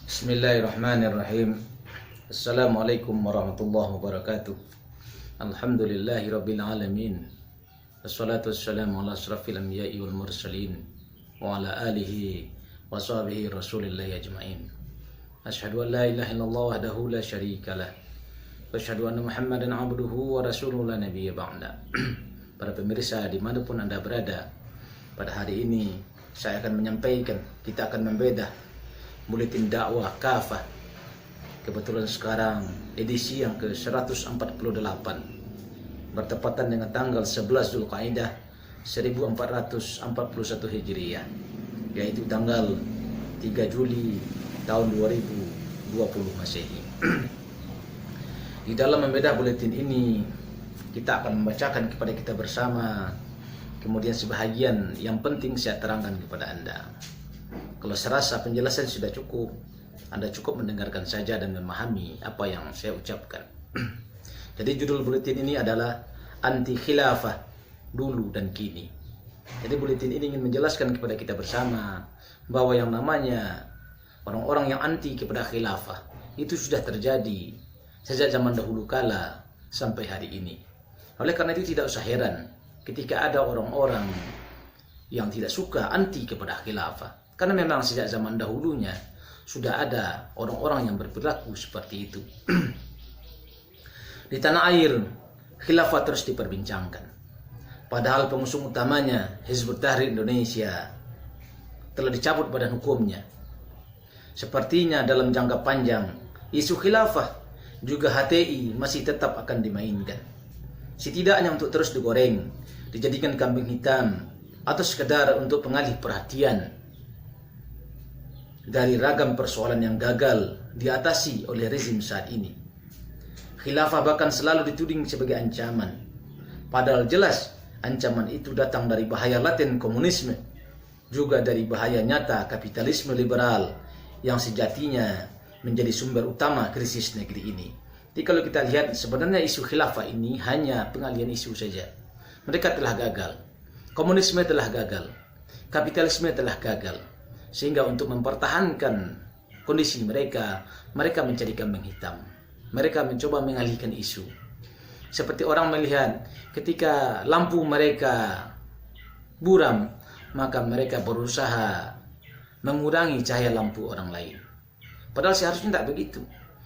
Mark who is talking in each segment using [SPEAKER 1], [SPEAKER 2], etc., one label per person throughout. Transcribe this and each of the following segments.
[SPEAKER 1] Bismillahirrahmanirrahim. Assalamualaikum warahmatullahi wabarakatuh. Alhamdulillahi rabbil alamin. Wassalatu wassalamu ala asrafil anbiya'i wal mursalin wa ala alihi wa sahbihi rasulillahi ajma'in. Asyhadu an la ilaha illallah wahdahu la syarikalah. Wa asyhadu anna Muhammadan abduhu wa rasuluhu la nabiyya ba'da. Para pemirsa dimanapun Anda berada, pada hari ini saya akan menyampaikan, kita akan membedah Buletin Dakwah Kafah. Kebetulan sekarang edisi yang ke-148, bertepatan dengan tanggal 11 Zulqa'dah 1441 Hijriah, yaitu tanggal 3 Juli tahun 2020 Masehi. Di dalam membedah buletin ini, kita akan membacakan kepada kita bersama, kemudian sebahagian yang penting saya terangkan kepada Anda. Kalau serasa penjelasan sudah cukup, Anda cukup mendengarkan saja dan memahami apa yang saya ucapkan. Jadi judul buletin ini adalah Anti Khilafah Dulu dan Kini. Jadi buletin ini ingin menjelaskan kepada kita bersama bahwa yang namanya orang-orang yang anti kepada khilafah itu sudah terjadi sejak zaman dahulu kala sampai hari ini. Oleh karena itu tidak usah heran ketika ada orang-orang yang tidak suka anti kepada khilafah. Karena memang sejak zaman dahulunya sudah ada orang-orang yang berperilaku seperti itu. Di tanah air, khilafah terus diperbincangkan. Padahal pengusung utamanya, Hizbut Tahrir Indonesia, telah dicabut badan hukumnya. Sepertinya dalam jangka panjang, isu khilafah juga HTI masih tetap akan dimainkan. Setidaknya untuk terus digoreng, dijadikan kambing hitam, atau sekedar untuk pengalih perhatian dari ragam persoalan yang gagal diatasi oleh rezim saat ini. Khilafah bahkan selalu dituding sebagai ancaman, padahal jelas ancaman itu datang dari bahaya laten komunisme, juga dari bahaya nyata kapitalisme liberal yang sejatinya menjadi sumber utama krisis negeri ini. Jadi kalau kita lihat, sebenarnya isu khilafah ini hanya pengalihan isu saja. Mereka telah gagal, komunisme telah gagal, kapitalisme telah gagal. Sehingga untuk mempertahankan kondisi mereka mencari kambing hitam. Mereka mencoba mengalihkan isu. Seperti orang melihat ketika lampu mereka buram, maka mereka berusaha mengurangi cahaya lampu orang lain. Padahal seharusnya tidak begitu.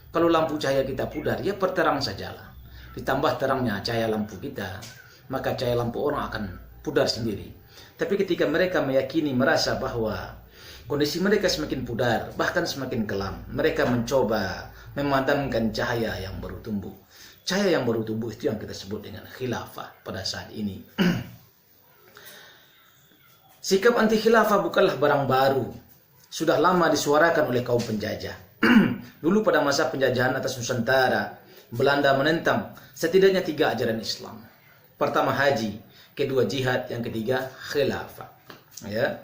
[SPEAKER 1] Kalau lampu cahaya kita pudar, ya perterang sajalah. Ditambah terangnya cahaya lampu kita, maka cahaya lampu orang akan pudar sendiri. Tapi ketika mereka meyakini, merasa bahwa kondisi mereka semakin pudar, bahkan semakin kelam, mereka mencoba memadamkan cahaya yang baru tumbuh. Cahaya yang baru tumbuh itu yang kita sebut dengan khilafah pada saat ini. Sikap anti khilafah bukanlah barang baru. Sudah lama disuarakan oleh kaum penjajah. Dulu pada masa penjajahan atas Nusantara, Belanda menentang setidaknya 3 ajaran Islam. Pertama haji, kedua jihad, yang ketiga khilafah. Ya.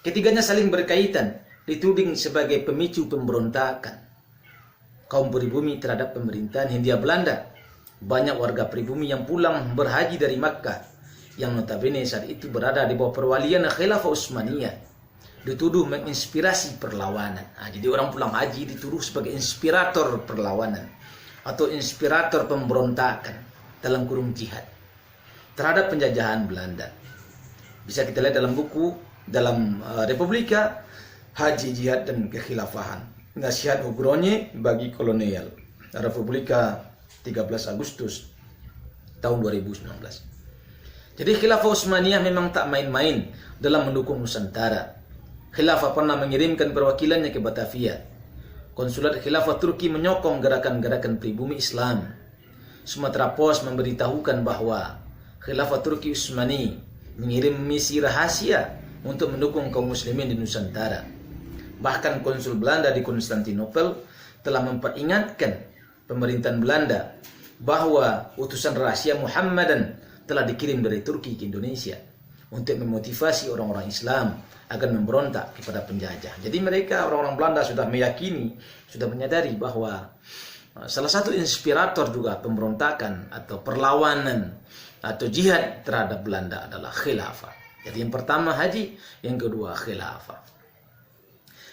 [SPEAKER 1] Ketiganya saling berkaitan, dituding sebagai pemicu pemberontakan kaum pribumi terhadap pemerintahan Hindia Belanda. Banyak warga pribumi yang pulang berhaji dari Makkah, yang notabene saat itu berada di bawah perwalian Khilafah Utsmaniyah, dituduh menginspirasi perlawanan. Jadi orang pulang haji dituduh sebagai inspirator perlawanan atau inspirator pemberontakan dalam kurung jihad terhadap penjajahan Belanda. Bisa kita lihat dalam buku, dalam Republika, Haji, Jihad, dan Kekhilafahan, Nasihat Ugronye bagi Kolonial, Republika 13 Agustus tahun 2019. Jadi Khilafah Utsmaniyah memang tak main-main dalam mendukung Nusantara. Khilafah pernah mengirimkan perwakilannya ke Batavia. Konsulat Khilafah Turki menyokong gerakan-gerakan pribumi Islam. Sumatera Pos memberitahukan bahwa Khilafah Turki Utsmani mengirim misi rahasia untuk mendukung kaum muslimin di Nusantara. Bahkan konsul Belanda di Konstantinopel telah memperingatkan pemerintahan Belanda bahwa utusan rahasia Muhammadan telah dikirim dari Turki ke Indonesia untuk memotivasi orang-orang Islam agar memberontak kepada penjajah. Jadi mereka, orang-orang Belanda, sudah meyakini, sudah menyadari bahwa salah satu inspirator juga pemberontakan atau perlawanan atau jihad terhadap Belanda adalah khilafah. Jadi yang pertama haji, yang kedua khilafah.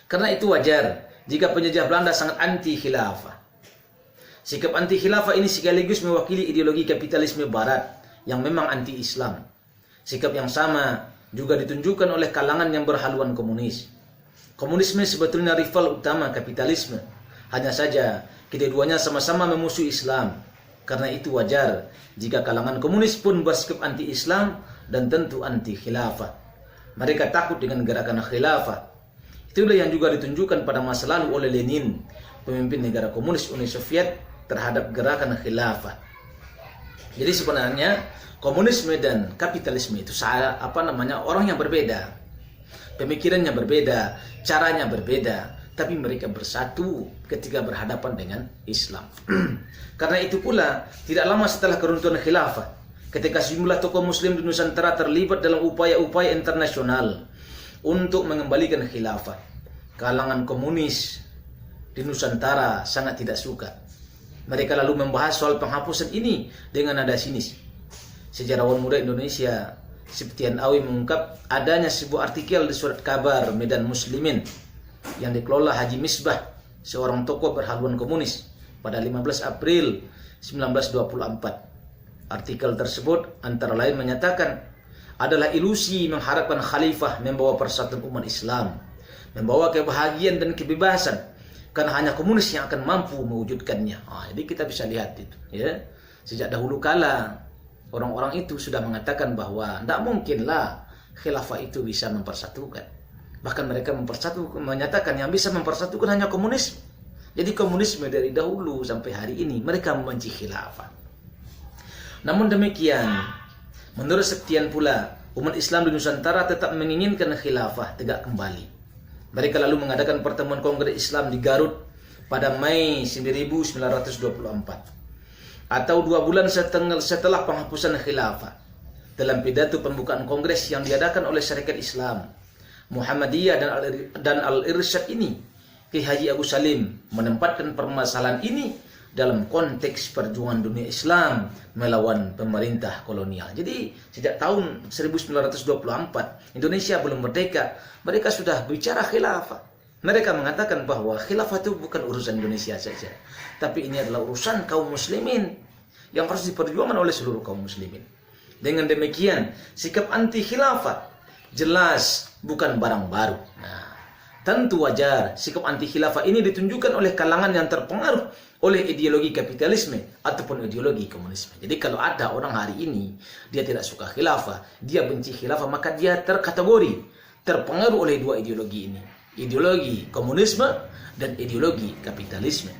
[SPEAKER 1] Karena itu wajar jika penjajah Belanda sangat anti khilafah. Sikap anti khilafah ini sekaligus mewakili ideologi kapitalisme barat yang memang anti Islam. Sikap yang sama juga ditunjukkan oleh kalangan yang berhaluan komunis. Komunisme sebetulnya rival utama kapitalisme. Hanya saja kedua-duanya sama-sama memusuhi Islam. Karena itu wajar jika kalangan komunis pun bersikap anti Islam dan tentu anti khilafah. Mereka takut dengan gerakan khilafah. Itulah yang juga ditunjukkan pada masa lalu oleh Lenin, pemimpin negara komunis Uni Soviet, terhadap gerakan khilafah. Jadi sebenarnya komunisme dan kapitalisme itu orang yang berbeda. Pemikirannya berbeda, caranya berbeda, tapi mereka bersatu ketika berhadapan dengan Islam. Karena itu pula, tidak lama setelah keruntuhan khilafah, ketika sejumlah tokoh muslim di Nusantara terlibat dalam upaya-upaya internasional untuk mengembalikan khilafah, kalangan komunis di Nusantara sangat tidak suka. Mereka lalu membahas soal penghapusan ini dengan nada sinis. Sejarawan muda Indonesia Septian Awi mengungkap adanya sebuah artikel di surat kabar Medan Muslimin yang dikelola Haji Misbah, seorang tokoh berhaluan komunis, pada 15 April 1924. Artikel tersebut antara lain menyatakan adalah ilusi mengharapkan khalifah membawa persatuan umat Islam, membawa kebahagiaan dan kebebasan, karena hanya komunis yang akan mampu mewujudkannya. Jadi kita bisa lihat itu, ya. Sejak dahulu kala orang-orang itu sudah mengatakan bahwa tidak mungkinlah khilafah itu bisa mempersatukan. Bahkan mereka menyatakan yang bisa mempersatukan hanya komunis. Jadi komunisme dari dahulu sampai hari ini mereka membenci khilafah. Namun demikian, menurut Septian pula, umat Islam di Nusantara tetap menginginkan khilafah tegak kembali. Mereka lalu mengadakan pertemuan Kongres Islam di Garut pada Mei 1924, atau 2 bulan setelah penghapusan khilafah. Dalam pidato pembukaan kongres yang diadakan oleh Syarikat Islam Muhammadiyah dan Al-Irsyad ini, Ki Haji Agus Salim menempatkan permasalahan ini dalam konteks perjuangan dunia Islam melawan pemerintah kolonial. Jadi sejak tahun 1924 Indonesia belum merdeka, mereka sudah bicara khilafah. Mereka mengatakan bahwa khilafah itu bukan urusan Indonesia saja, tapi ini adalah urusan kaum muslimin yang harus diperjuangkan oleh seluruh kaum muslimin. Dengan demikian, sikap anti khilafah jelas bukan barang baru. Tentu wajar sikap anti khilafah ini ditunjukkan oleh kalangan yang terpengaruh oleh ideologi kapitalisme ataupun ideologi komunisme. Jadi kalau ada orang hari ini dia tidak suka khilafah, dia benci khilafah, maka dia terkategori terpengaruh oleh dua ideologi ini, ideologi komunisme dan ideologi kapitalisme.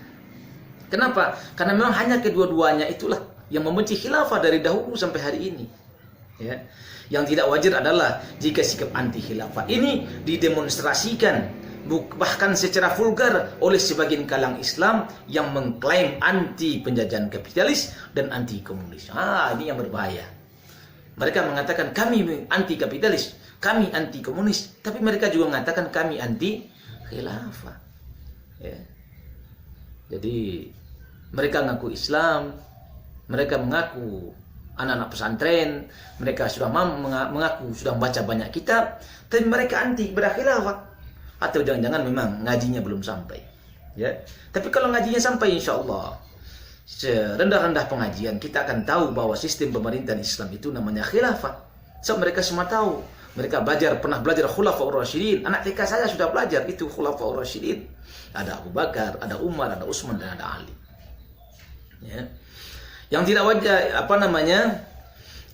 [SPEAKER 1] Kenapa? Karena memang hanya kedua-duanya itulah yang membenci khilafah dari dahulu sampai hari ini. Ya. Yang tidak wajar adalah jika sikap anti khilafah ini didemonstrasikan bahkan secara vulgar oleh sebagian kalangan Islam yang mengklaim anti penjajahan kapitalis dan anti komunis. Ini yang berbahaya. Mereka mengatakan kami anti kapitalis, kami anti komunis, tapi mereka juga mengatakan kami anti khilafah. Ya. Jadi mereka mengaku Islam, mereka mengaku anak-anak pesantren, mereka sudah mengaku sudah membaca banyak kitab, tapi mereka anti kepada khilafah. Atau jangan-jangan memang ngajinya belum sampai. Ya. Tapi kalau ngajinya sampai, insya Allah serendah-rendah pengajian kita akan tahu bahwa sistem pemerintahan Islam itu namanya khilafah. So mereka semua tahu. Mereka pernah belajar Khulafaur Rasyidin. Anak TK saya sudah belajar itu Khulafaur Rasyidin. Ada Abu Bakar, ada Umar, ada Utsman, dan ada Ali. Ya. Yang tidak wajar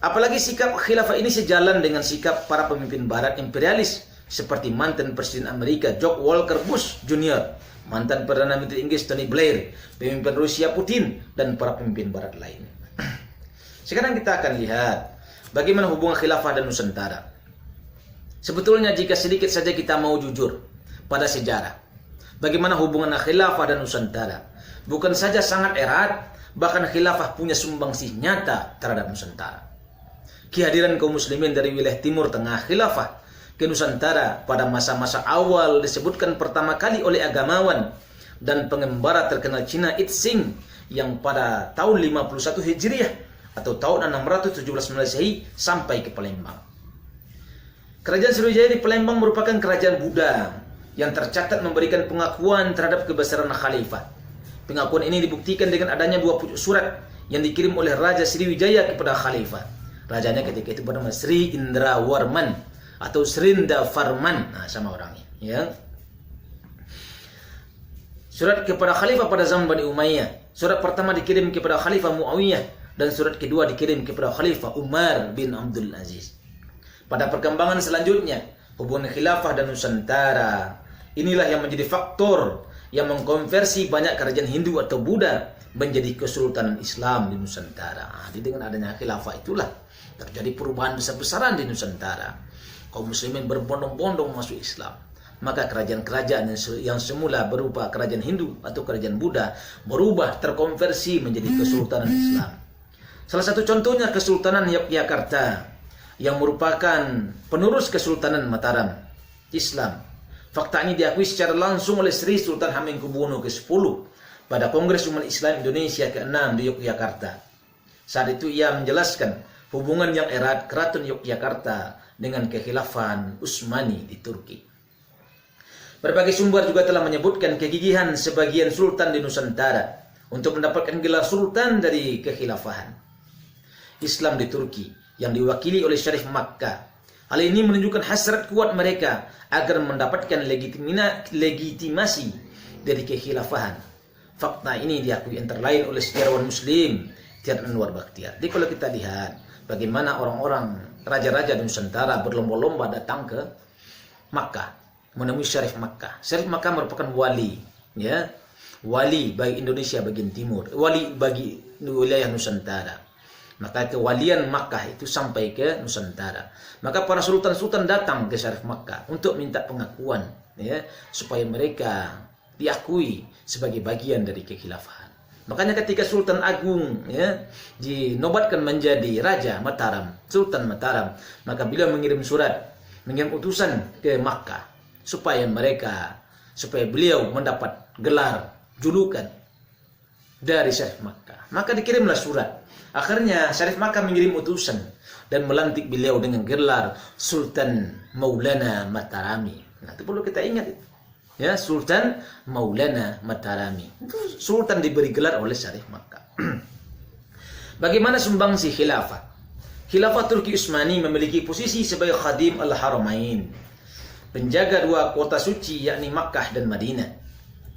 [SPEAKER 1] apalagi sikap khilafah ini sejalan dengan sikap para pemimpin barat imperialis seperti mantan Presiden Amerika George Walker Bush Jr., mantan Perdana Menteri Inggris Tony Blair, pemimpin Rusia Putin, dan para pemimpin barat lain. Sekarang kita akan lihat bagaimana hubungan khilafah dan Nusantara. Sebetulnya jika sedikit saja kita mau jujur pada sejarah, bagaimana hubungan khilafah dan Nusantara, bukan saja sangat erat, bahkan khilafah punya sumbangsih nyata terhadap Nusantara. Kehadiran kaum muslimin dari wilayah Timur Tengah khilafah ke Nusantara pada masa-masa awal disebutkan pertama kali oleh agamawan dan pengembara terkenal Cina Itsing yang pada tahun 51 Hijriah atau tahun 617 Masehi sampai ke Palembang. Kerajaan Sriwijaya di Palembang merupakan kerajaan Buddha yang tercatat memberikan pengakuan terhadap kebesaran khalifah. Pengakuan ini dibuktikan dengan adanya 2 pucuk surat yang dikirim oleh Raja Sriwijaya kepada khalifah. Rajanya ketika itu bernama Sri Indrawarman atau Srinda Farman. Nah, sama orangnya, ya. Surat kepada khalifah pada zaman Bani Umayyah. Surat pertama dikirim kepada Khalifah Muawiyah dan surat kedua dikirim kepada Khalifah Umar bin Abdul Aziz. Pada perkembangan selanjutnya, hubungan khilafah dan Nusantara inilah yang menjadi faktor yang mengkonversi banyak kerajaan Hindu atau Buddha menjadi kesultanan Islam di Nusantara. Jadi dengan adanya khilafah itulah terjadi perubahan besar-besaran di Nusantara. Kaum muslimin berbondong-bondong masuk Islam. Maka kerajaan-kerajaan yang semula berupa kerajaan Hindu atau kerajaan Buddha berubah terkonversi menjadi kesultanan Islam. Salah satu contohnya Kesultanan Yogyakarta yang merupakan penerus Kesultanan Mataram Islam. Fakta ini diakui secara langsung oleh Sri Sultan Hamengkubuwono ke-10 pada Kongres Umat Islam Indonesia ke-6 di Yogyakarta. Saat itu ia menjelaskan hubungan yang erat Keraton Yogyakarta dengan Kekhilafahan Utsmani di Turki. Berbagai sumber juga telah menyebutkan kegigihan sebagian sultan di Nusantara untuk mendapatkan gelar sultan dari kekhilafahan Islam di Turki yang diwakili oleh Syarif Makkah. Hal ini menunjukkan hasrat kuat mereka agar mendapatkan legitimasi dari kekhilafahan. Fakta ini diakui antara lain oleh sejarawan Muslim Tiar Anwar Bakhtiar. Jadi kalau kita lihat bagaimana orang-orang raja-raja di Nusantara berlomba-lomba datang ke Makkah menemui Syarif Makkah. Syarif Makkah merupakan wali, ya, wali bagi Indonesia bagian timur, wali bagi wilayah Nusantara. Maka kewalian Makkah itu sampai ke Nusantara. Maka para sultan-sultan datang ke Syarif Makkah untuk minta pengakuan, ya, supaya mereka diakui sebagai bagian dari kekhilafahan. Makanya ketika Sultan Agung, ya, dinobatkan menjadi Raja Mataram, Sultan Mataram, maka beliau mengirim surat, mengirim utusan ke Makkah supaya beliau mendapat gelar julukan dari Syarif Makkah. Maka dikirimlah surat. Akhirnya Syarif Makkah mengirim utusan dan melantik beliau dengan gelar Sultan Maulana Matarami. Nah, itu perlu kita ingat itu. Ya, Sultan Maulana Matarami. Itu sultan diberi gelar oleh Syarif Makkah. Bagaimana sumbangsi khilafah? Khilafah Turki Utsmani memiliki posisi sebagai khadim al-Haramain, penjaga 2 kota suci yakni Makkah dan Madinah.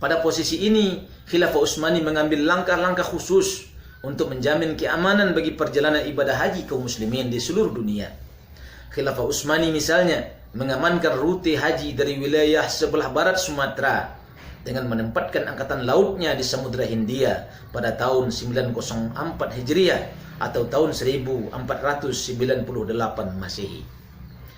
[SPEAKER 1] Pada posisi ini, Khilafah Utsmani mengambil langkah-langkah khusus untuk menjamin keamanan bagi perjalanan ibadah haji kaum muslimin di seluruh dunia. Khilafah Utsmani misalnya mengamankan rute haji dari wilayah sebelah barat Sumatera dengan menempatkan angkatan lautnya di Samudra Hindia pada tahun 904 Hijriah atau tahun 1498 Masehi.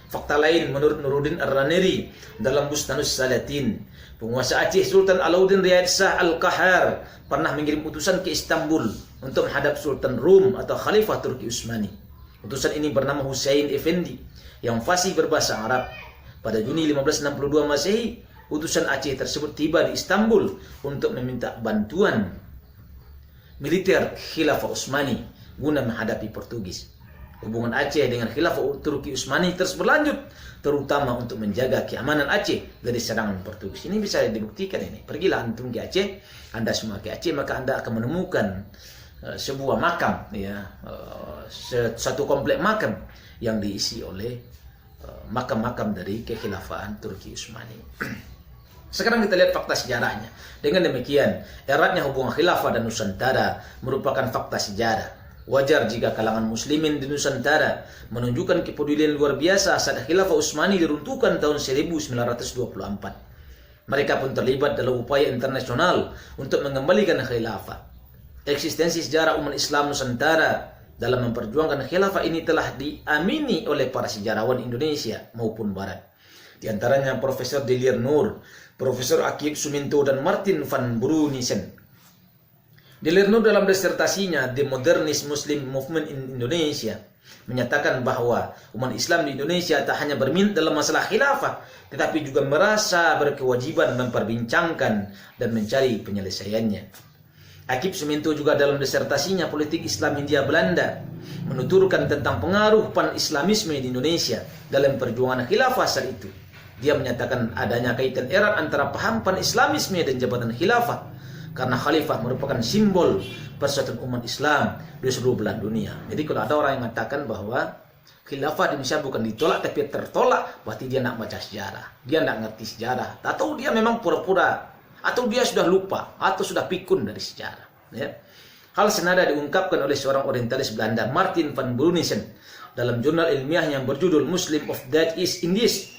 [SPEAKER 1] Fakta lain menurut Nuruddin Ar-Raneri dalam Bustanus Salatin, penguasa Aceh Sultan Alauddin Riyad Shah Al-Qahar pernah mengirim utusan ke Istanbul untuk menghadap Sultan Rum atau Khalifah Turki Utsmani. Utusan ini bernama Husain Effendi yang fasih berbahasa Arab. Pada Juni 1562 Masehi, utusan Aceh tersebut tiba di Istanbul untuk meminta bantuan militer Khilafah Utsmani guna menghadapi Portugis. Hubungan Aceh dengan Khilafah Turki Utsmani terus berlanjut, terutama untuk menjaga keamanan Aceh dari serangan Portugis. Ini bisa dibuktikan ini. Pergilah antum ke Aceh, Anda semua ke Aceh, maka Anda akan menemukan sebuah makam, ya, satu komplek makam yang diisi oleh makam-makam dari kekhilafahan Turki Utsmani. Sekarang kita lihat fakta sejarahnya. Dengan demikian, eratnya hubungan khilafah dan Nusantara merupakan fakta sejarah. Wajar jika kalangan muslimin di Nusantara menunjukkan kepedulian luar biasa saat Khilafah Utsmani diruntuhkan tahun 1924. Mereka pun terlibat dalam upaya internasional untuk mengembalikan khilafah. Eksistensi sejarah umat Islam Nusantara dalam memperjuangkan khilafah ini telah diamini oleh para sejarawan Indonesia maupun Barat. Di antaranya Profesor Delir Nur, Profesor Akib Suminto, dan Martin van Brunissen. Delir Nur dalam disertasinya The Modernist Muslim Movement in Indonesia menyatakan bahwa umat Islam di Indonesia tak hanya berminat dalam masalah khilafah, tetapi juga merasa berkewajiban memperbincangkan dan mencari penyelesaiannya. Akib Suminto juga dalam disertasinya Politik Islam Hindia Belanda menuturkan tentang pengaruh pan-Islamisme di Indonesia dalam perjuangan khilafah saat itu. Dia menyatakan adanya kaitan erat antara paham pan-Islamisme dan jabatan khilafah, karena khalifah merupakan simbol persatuan umat Islam di seluruh belahan dunia. Jadi kalau ada orang yang mengatakan bahwa khilafah di Indonesia bukan ditolak tapi tertolak, berarti dia nak baca sejarah, dia nak ngerti sejarah, atau dia memang pura-pura, atau dia sudah lupa, atau sudah pikun dari sejarah. Ya. Hal senada diungkapkan oleh seorang orientalis Belanda, Martin van Brunissen, dalam jurnal ilmiah yang berjudul Muslim of Dutch East Indies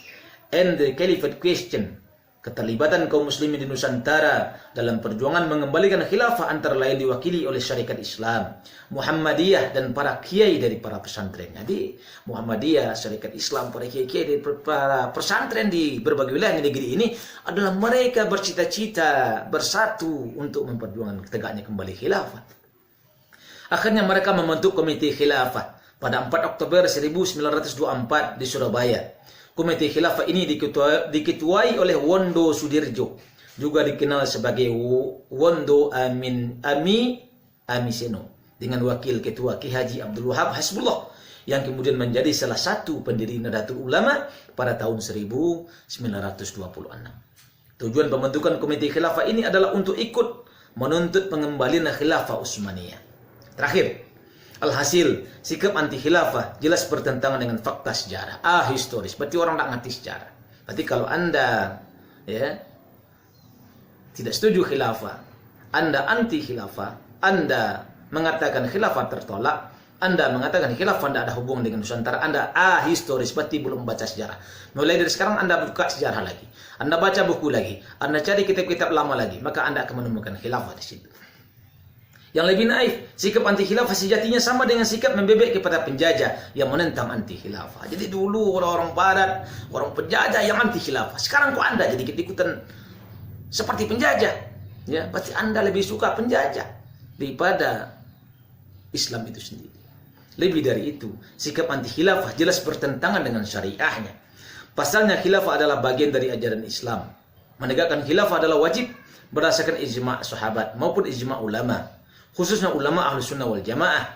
[SPEAKER 1] and the Caliphate Question. Keterlibatan kaum muslimin di Nusantara dalam perjuangan mengembalikan khilafah antara lain diwakili oleh syarikat Islam, Muhammadiyah, dan para kiai dari para pesantren. Jadi Muhammadiyah, syarikat Islam, para kiai-kiai dari para pesantren di berbagai wilayah negeri ini adalah mereka bercita-cita bersatu untuk memperjuangkan tegaknya kembali khilafah. Akhirnya mereka membentuk Komite Khilafah pada 4 Oktober 1924 di Surabaya. Komite Khilafah ini diketuai oleh Wondo Sudirjo, juga dikenal sebagai Wondo Amiseno, dengan wakil ketua Ki Haji Abdul Wahab Hasbullah, yang kemudian menjadi salah satu pendiri Nahdlatul Ulama pada tahun 1926. Tujuan pembentukan Komite Khilafah ini adalah untuk ikut menuntut pengembalian Khilafah Utsmaniyah. Terakhir, alhasil, sikap anti khilafah jelas bertentangan dengan fakta sejarah. Historis. Berarti orang tak ngerti sejarah. Berarti kalau Anda tidak setuju khilafah, Anda anti khilafah, Anda mengatakan khilafah tertolak, Anda mengatakan khilafah tidak ada hubungan dengan Nusantara, Anda historis, berarti belum baca sejarah. Mulai dari sekarang Anda buka sejarah lagi, Anda baca buku lagi, Anda cari kitab-kitab lama lagi, maka Anda akan menemukan khilafah di situ. Yang lebih naif, sikap anti khilafah sejatinya sama dengan sikap membebek kepada penjajah yang menentang anti khilafah. Jadi dulu orang-orang barat, orang penjajah yang anti khilafah. Sekarang kok Anda jadi ikut-ikutan seperti penjajah? Ya, berarti Anda lebih suka penjajah daripada Islam itu sendiri. Lebih dari itu, sikap anti khilafah jelas bertentangan dengan syariahnya. Pasalnya khilafah adalah bagian dari ajaran Islam. Menegakkan khilafah adalah wajib berdasarkan ijma' sahabat maupun ijma' ulama, khususnya ulama ahlu sunnah wal jamaah.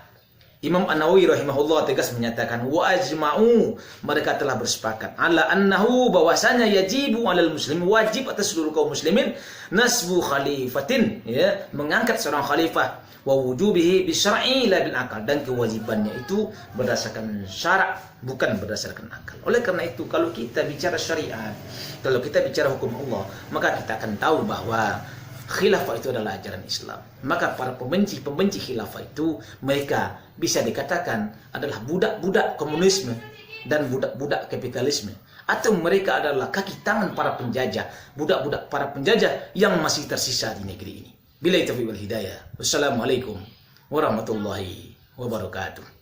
[SPEAKER 1] Imam An-Nawawi rahimahullah tegas menyatakan, wa ajma'u, mereka telah bersepakat, ala annahu, bahwasanya yajibu alal muslim, wajib atas seluruh kaum muslimin, nasbu khalifatin, mengangkat seorang khalifah, wa wujubihi bisyar'i la bil akal, dan kewajibannya itu berdasarkan syarak, bukan berdasarkan akal. Oleh karena itu, kalau kita bicara syariat, kalau kita bicara hukum Allah, maka kita akan tahu bahwa khilafah itu adalah ajaran Islam. Maka para pembenci khilafah itu, mereka bisa dikatakan adalah budak-budak komunisme dan budak-budak kapitalisme, atau mereka adalah kaki tangan para penjajah, budak-budak para penjajah yang masih tersisa di negeri ini. Billahi taufiq wal hidayah. Wassalamualaikum warahmatullahi wabarakatuh.